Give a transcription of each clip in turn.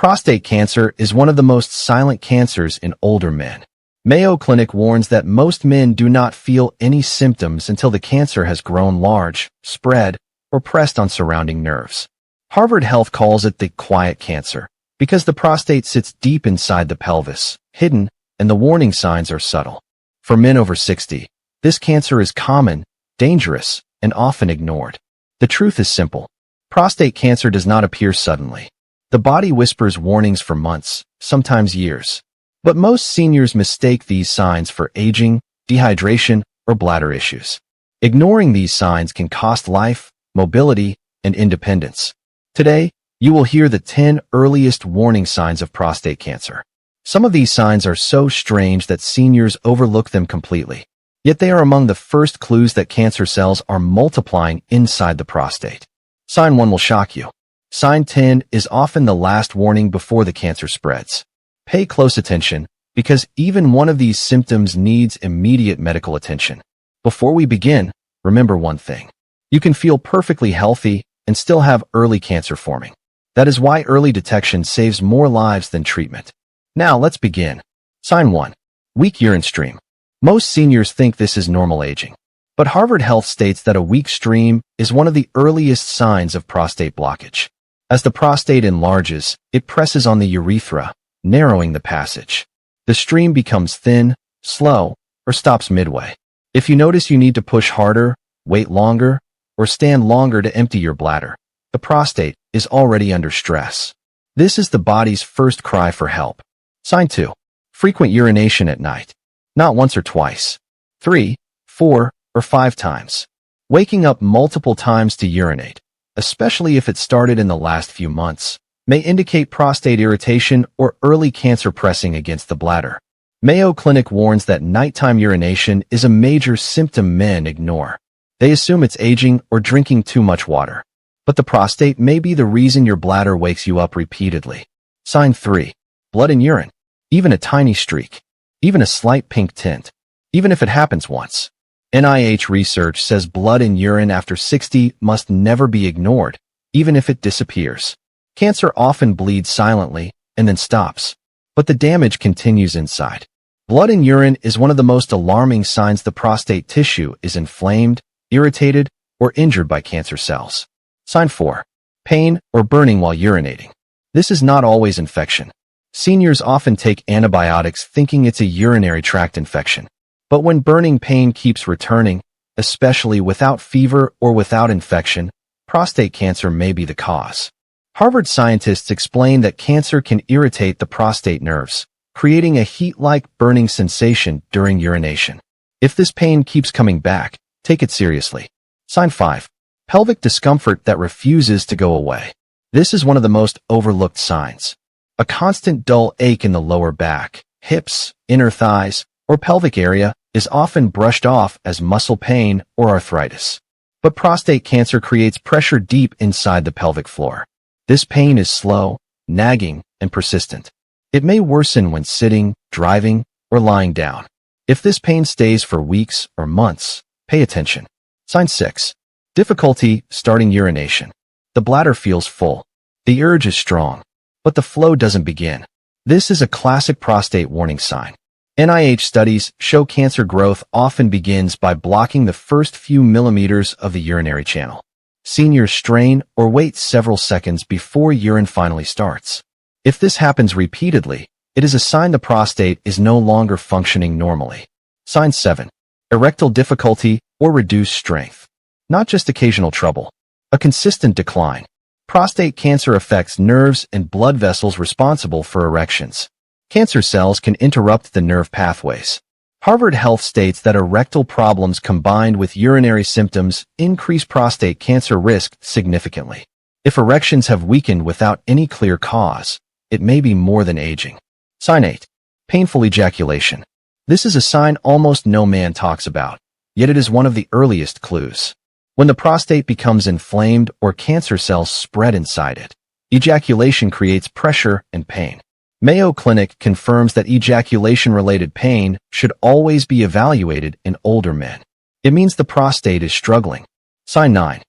Prostate cancer is one of the most silent cancers in older men. Mayo Clinic warns that most men do not feel any symptoms until the cancer has grown large, spread, or pressed on surrounding nerves. Harvard Health calls it the quiet cancer because the prostate sits deep inside the pelvis, hidden, and the warning signs are subtle. For men over 60, this cancer is common, dangerous, and often ignored. The truth is simple. Prostate cancer does not appear suddenly. The body whispers warnings for months, sometimes years. But most seniors mistake these signs for aging, dehydration, or bladder issues. Ignoring these signs can cost life, mobility, and independence. Today, you will hear the 10 earliest warning signs of prostate cancer. Some of these signs are so strange that seniors overlook them completely. Yet they are among the first clues that cancer cells are multiplying inside the prostate. Sign 1 will shock you. Sign 10 is often the last warning before the cancer spreads. Pay close attention, because even one of these symptoms needs immediate medical attention. Before we begin, remember one thing. You can feel perfectly healthy and still have early cancer forming. That is why early detection saves more lives than treatment. Now let's begin. Sign 1. Weak urine stream. Most seniors think this is normal aging. But Harvard Health states that a weak stream is one of the earliest signs of prostate blockage. As the prostate enlarges, it presses on the urethra, narrowing the passage. The stream becomes thin, slow, or stops midway. If you notice you need to push harder, wait longer, or stand longer to empty your bladder, the prostate is already under stress. This is the body's first cry for help. Sign 2. Frequent urination at night. Not once or twice. 3, 4, or 5 times. Waking up multiple times to urinate, especially if it started in the last few months, may indicate prostate irritation or early cancer pressing against the bladder. Mayo Clinic warns that nighttime urination is a major symptom men ignore. They assume it's aging or drinking too much water. But the prostate may be the reason your bladder wakes you up repeatedly. Sign 3. Blood in urine. Even a tiny streak. Even a slight pink tint. Even if it happens once. NIH research says blood in urine after 60 must never be ignored, even if it disappears. Cancer often bleeds silently and then stops, but the damage continues inside. Blood in urine is one of the most alarming signs the prostate tissue is inflamed, irritated, or injured by cancer cells. Sign 4. Pain or burning while urinating. This is not always infection. Seniors often take antibiotics thinking it's a urinary tract infection. But when burning pain keeps returning, especially without fever or without infection, prostate cancer may be the cause. Harvard scientists explain that cancer can irritate the prostate nerves, creating a heat-like burning sensation during urination. If this pain keeps coming back, take it seriously. Sign 5. Pelvic discomfort that refuses to go away. This is one of the most overlooked signs. A constant dull ache in the lower back, hips, inner thighs, or pelvic area is often brushed off as muscle pain or arthritis. But prostate cancer creates pressure deep inside the pelvic floor. This pain is slow, nagging, and persistent. It may worsen when sitting, driving, or lying down. If this pain stays for weeks or months, pay attention. Sign 6. Difficulty starting urination. The bladder feels full. The urge is strong, but the flow doesn't begin. This is a classic prostate warning sign. NIH studies show cancer growth often begins by blocking the first few millimeters of the urinary channel. Seniors strain or wait several seconds before urine finally starts. If this happens repeatedly, it is a sign the prostate is no longer functioning normally. Sign 7. Erectile difficulty or reduced strength. Not just occasional trouble. A consistent decline. Prostate cancer affects nerves and blood vessels responsible for erections. Cancer cells can interrupt the nerve pathways. Harvard Health states that erectile problems combined with urinary symptoms increase prostate cancer risk significantly. If erections have weakened without any clear cause, it may be more than aging. Sign 8. Painful ejaculation. This is a sign almost no man talks about, yet it is one of the earliest clues. When the prostate becomes inflamed or cancer cells spread inside it, ejaculation creates pressure and pain. Mayo Clinic confirms that ejaculation-related pain should always be evaluated in older men. It means the prostate is struggling. Sign 9.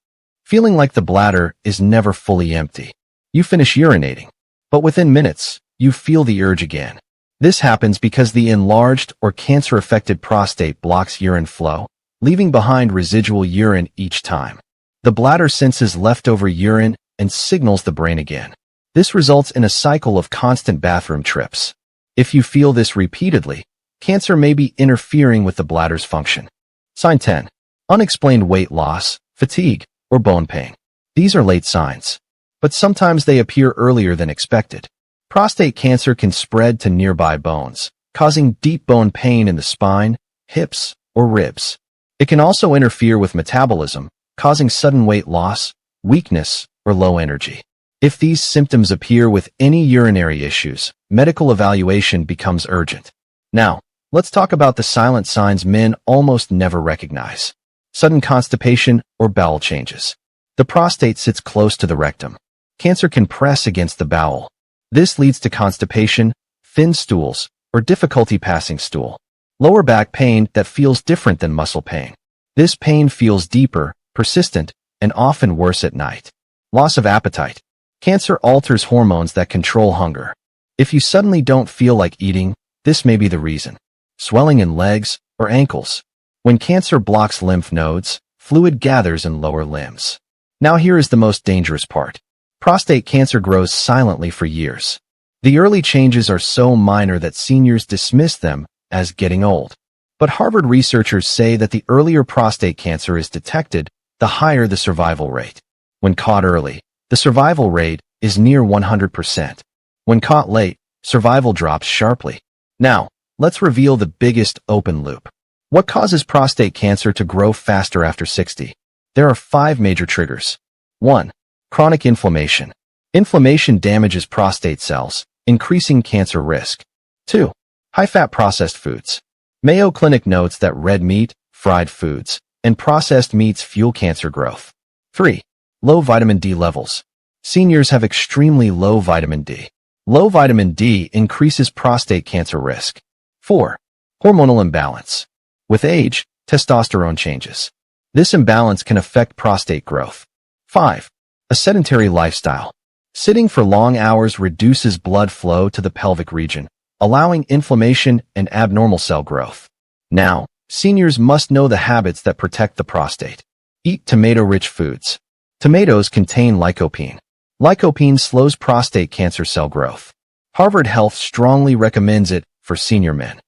Feeling like the bladder is never fully empty. You finish urinating, But within minutes, you feel the urge again. This happens because the enlarged or cancer-affected prostate blocks urine flow, leaving behind residual urine each time. The bladder senses leftover urine and signals the brain again. This results in a cycle of constant bathroom trips. If you feel this repeatedly, cancer may be interfering with the bladder's function. Sign 10. Unexplained weight loss, fatigue, or bone pain. These are late signs, but sometimes they appear earlier than expected. Prostate cancer can spread to nearby bones, causing deep bone pain in the spine, hips, or ribs. It can also interfere with metabolism, causing sudden weight loss, weakness, or low energy. If these symptoms appear with any urinary issues, medical evaluation becomes urgent. Now, let's talk about the silent signs men almost never recognize. Sudden constipation or bowel changes. The prostate sits close to the rectum. Cancer can press against the bowel. This leads to constipation, thin stools, or difficulty passing stool. Lower back pain that feels different than muscle pain. This pain feels deeper, persistent, and often worse at night. Loss of appetite. Cancer alters hormones that control hunger. If you suddenly don't feel like eating, this may be the reason. Swelling in legs or ankles. When cancer blocks lymph nodes, fluid gathers in lower limbs. Now here is the most dangerous part. Prostate cancer grows silently for years. The early changes are so minor that seniors dismiss them as getting old. But Harvard researchers say that the earlier prostate cancer is detected, the higher the survival rate. When caught early, the survival rate is near 100%. When caught late, survival drops sharply. Now, let's reveal the biggest open loop. What causes prostate cancer to grow faster after 60? There are 5 major triggers. 1. Chronic inflammation. Inflammation damages prostate cells, increasing cancer risk. 2. High-fat processed foods. Mayo Clinic notes that red meat, fried foods, and processed meats fuel cancer growth. 3. Low vitamin D levels. Seniors have extremely low vitamin D. Low vitamin D increases prostate cancer risk. 4. Hormonal imbalance. With age, testosterone changes. This imbalance can affect prostate growth. 5. A sedentary lifestyle. Sitting for long hours reduces blood flow to the pelvic region, allowing inflammation and abnormal cell growth. Now, seniors must know the habits that protect the prostate. Eat tomato-rich foods. Tomatoes contain lycopene. Lycopene slows prostate cancer cell growth. Harvard Health strongly recommends it for senior men.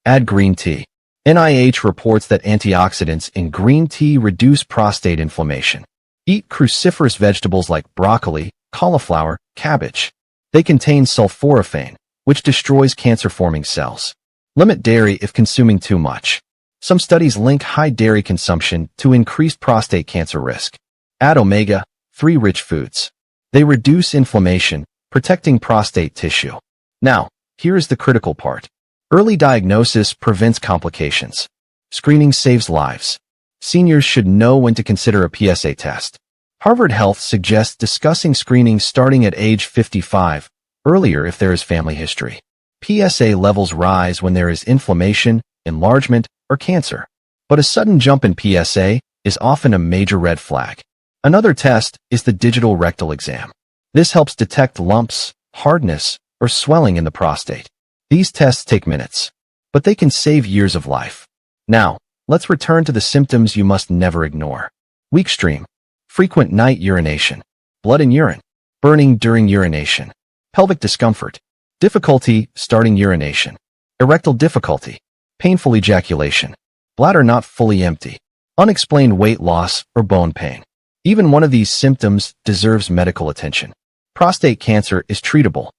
Add green tea. NIH reports that antioxidants in green tea reduce prostate inflammation. Eat cruciferous vegetables like broccoli, cauliflower, cabbage. They contain sulforaphane, which destroys cancer-forming cells. Limit dairy if consuming too much. Some studies link high dairy consumption to increased prostate cancer risk. Add omega-3 rich foods. They reduce inflammation, protecting prostate tissue. Now, here is the critical part. Early diagnosis prevents complications. Screening saves lives. Seniors should know when to consider a PSA test. Harvard Health suggests discussing screening starting at age 55, earlier if there is family history. PSA levels rise when there is inflammation, enlargement, or cancer. But a sudden jump in PSA is often a major red flag. Another test is the digital rectal exam. This helps detect lumps, hardness, or swelling in the prostate. These tests take minutes, but they can save years of life. Now, let's return to the symptoms you must never ignore. Weak stream, frequent night urination, blood in urine, burning during urination, pelvic discomfort, difficulty starting urination, erectile difficulty, painful ejaculation, bladder not fully empty, unexplained weight loss or bone pain. Even one of these symptoms deserves medical attention. Prostate cancer is treatable.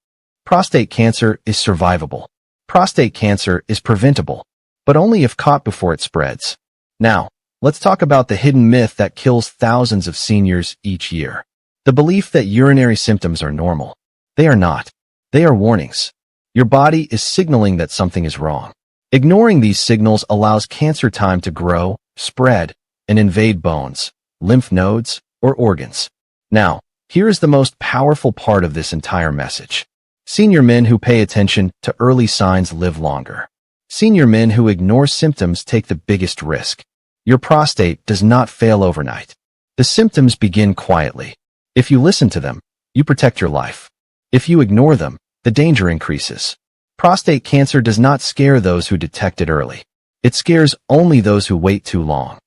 Prostate cancer is survivable. Prostate cancer is preventable, but only if caught before it spreads. Now, let's talk about the hidden myth that kills thousands of seniors each year. The belief that urinary symptoms are normal. They are not. They are warnings. Your body is signaling that something is wrong. Ignoring these signals allows cancer time to grow, spread, and invade bones, lymph nodes, or organs. Now, here is the most powerful part of this entire message. Senior men who pay attention to early signs live longer. Senior men who ignore symptoms take the biggest risk. Your prostate does not fail overnight. The symptoms begin quietly. If you listen to them, you protect your life. If you ignore them, the danger increases. Prostate cancer does not scare those who detect it early. It scares only those who wait too long.